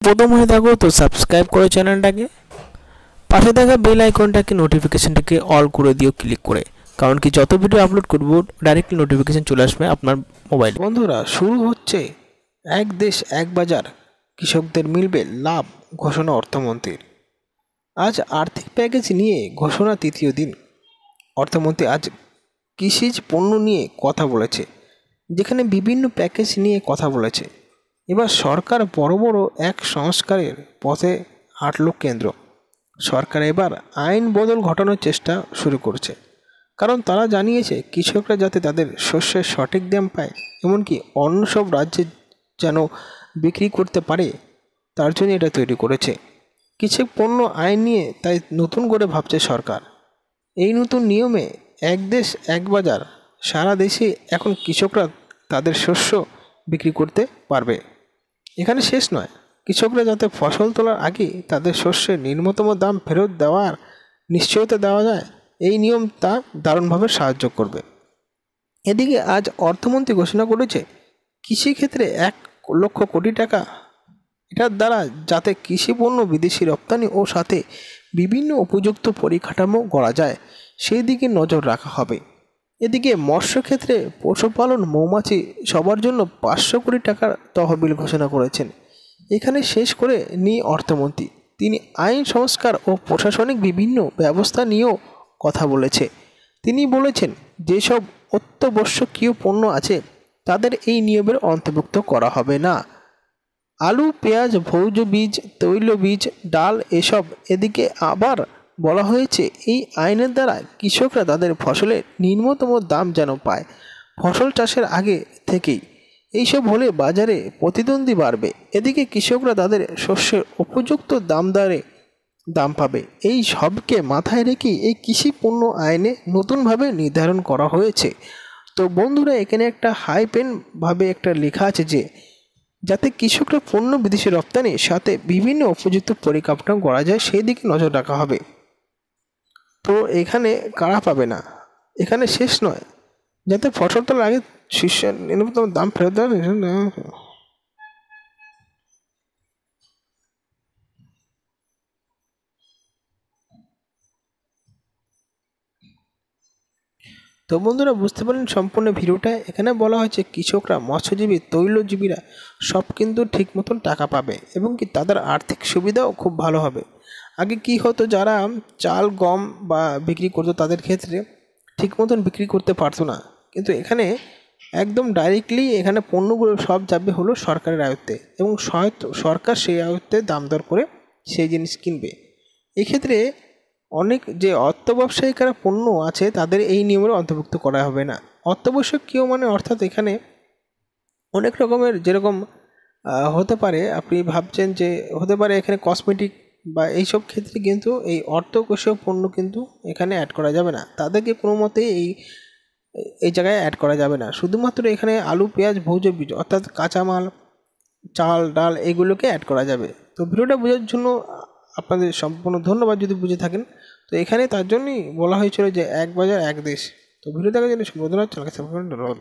প্রথম হয়ে থাকো তো সাবস্ক্রাইব করো চ্যানেলটাকে, পাশে থাকা বেল আইকনটাকে নোটিফিকেশনটাকে অল করে দিও ক্লিক করে, কারণ কি যত ভিডিও আপলোড করব ডাইরেক্টলি নোটিফিকেশন চলে আসবে আপনার মোবাইলে। বন্ধুরা, শুরু হচ্ছে এক দেশ এক বাজার, কৃষকদের মিলবে লাভ ঘোষণা অর্থমন্ত্রীর। আজ আর্থিক প্যাকেজ নিয়ে ঘোষণা তৃতীয় দিন। অর্থমন্ত্রী আজ কৃষিজ পণ্য নিয়ে কথা বলেছে, যেখানে বিভিন্ন প্যাকেজ নিয়ে কথা বলেছে। এবার সরকার বড় বড় এক সংস্কারের পথে হাঁটল কেন্দ্র। সরকার এবার আইন বদল ঘটানোর চেষ্টা শুরু করছে, কারণ তারা জানিয়েছে কৃষকরা যাতে তাদের শস্যের সঠিক দাম পায়, এমনকি অন্য সব রাজ্যে যেন বিক্রি করতে পারে, তার জন্য এটা তৈরি করেছে। কৃষক পণ্য আইন নিয়ে তাই নতুন করে ভাবছে সরকার। এই নতুন নিয়মে এক দেশ এক বাজার, সারা দেশে এখন কৃষকরা তাদের শস্য বিক্রি করতে পারবে। এখানে শেষ নয়, কৃষকরা যাতে ফসল তোলার আগে তাদের শস্যের ন্যূনতম দাম ফেরত দেওয়ার নিশ্চয়তা দেওয়া যায়, এই নিয়ম তা দারুণভাবে সাহায্য করবে। এদিকে আজ অর্থমন্ত্রী ঘোষণা করেছে কৃষিক্ষেত্রে 1,00,000 কোটি টাকা, এটার দ্বারা যাতে কৃষি পণ্য বিদেশি রপ্তানি ও সাথে বিভিন্ন উপযুক্ত পরিকাঠামো গড়া যায় সেই দিকে নজর রাখা হবে। এদিকে মৎস্যক্ষেত্রে পশুপালন, মৌমাছি সবার জন্য 500 কোটি টাকার তহবিল ঘোষণা করেছেন। এখানে শেষ করে নিয়ে অর্থমন্ত্রী তিনি আইন সংস্কার ও প্রশাসনিক বিভিন্ন ব্যবস্থা নিয়েও কথা বলেছে। তিনি বলেছেন যেসব অত্যাবশ্যকীয় পণ্য আছে তাদের এই নিয়মের অন্তর্ভুক্ত করা হবে না। আলু, পেঁয়াজ, ভৌজ বীজ, তৈলবীজ, ডাল এসব। এদিকে আবার বলা হয়েছে এই আইনের দ্বারা কৃষকরা তাদের ফসলের ন্যূনতম দাম যেন পায় ফসল চাষের আগে থেকেই। এইসব হলে বাজারে প্রতিদ্বন্দ্বী বাড়বে। এদিকে কৃষকরা তাদের শস্যের উপযুক্ত দাম পাবে। এই সবকে মাথায় রেখে এই কৃষি পণ্য আইনে নতুনভাবে নির্ধারণ করা হয়েছে। তো বন্ধুরা, এখানে একটা হাই পেন ভাবে একটা লেখা আছে যে যাতে কৃষকরা পণ্য বিদেশি রপ্তানির সাথে বিভিন্ন উপযুক্ত পরিকাঠামো গড়া যায় সেই দিকে নজর রাখা হবে। তো এখানে কারা পাবে না, এখানে শেষ নয়, যাতে ফসল তোলার আগে শস্যের ন্যূনতম দাম ফেরত দেওয়া। তো বন্ধুরা, বুঝতে পারলেন সম্পূর্ণ ভিডিওটা। এখানে বলা হয়েছে কৃষকরা, মৎস্যজীবী, তৈলজীবীরা সব কিন্তু ঠিক মতন টাকা পাবে এবং কি তাদের আর্থিক সুবিধাও খুব ভালো হবে। আগে কি হতো, যারা চাল গম বা বিক্রি করতো তাদের ক্ষেত্রে ঠিক মতন বিক্রি করতে পারতো না, কিন্তু এখানে একদম ডাইরেক্টলি এখানে পণ্যগুলো সব যাবে হলো সরকারের আয়ত্তে এবং সরকার সেই আয়ত্তে দাম দর করে সেই জিনিস কিনবে। এক্ষেত্রে অনেক যে অর্থব্যবসায়িকারা পণ্য আছে তাদের এই নিয়মের অন্তর্ভুক্ত করা হবে না। অত্যাবশ্যকীয় মানে অর্থাৎ এখানে অনেক রকমের, যেরকম হতে পারে আপনি ভাবছেন যে হতে পারে এখানে কসমেটিক বা এইসব ক্ষেত্রে কিন্তু এই অর্থকোষীয় পণ্য কিন্তু এখানে অ্যাড করা যাবে না, তাদেরকে কোনো মতেই এই জায়গায় অ্যাড করা যাবে না। শুধুমাত্র এখানে আলু, পেঁয়াজ, ভৌজ বীজ অর্থাৎ কাঁচামাল, চাল, ডাল এগুলোকে অ্যাড করা যাবে। তো ভিডিওটা বোঝার জন্য আপনাদের সম্পূর্ণ ধন্যবাদ যদি বুঝে থাকেন। তো এখানে তার জন্যই বলা হয়েছিল যে এক বাজার এক দেশ। তো ভিডিও দেখার জন্য সম্পূর্ণ চ্যানেলকে সাবস্ক্রাইব করুন।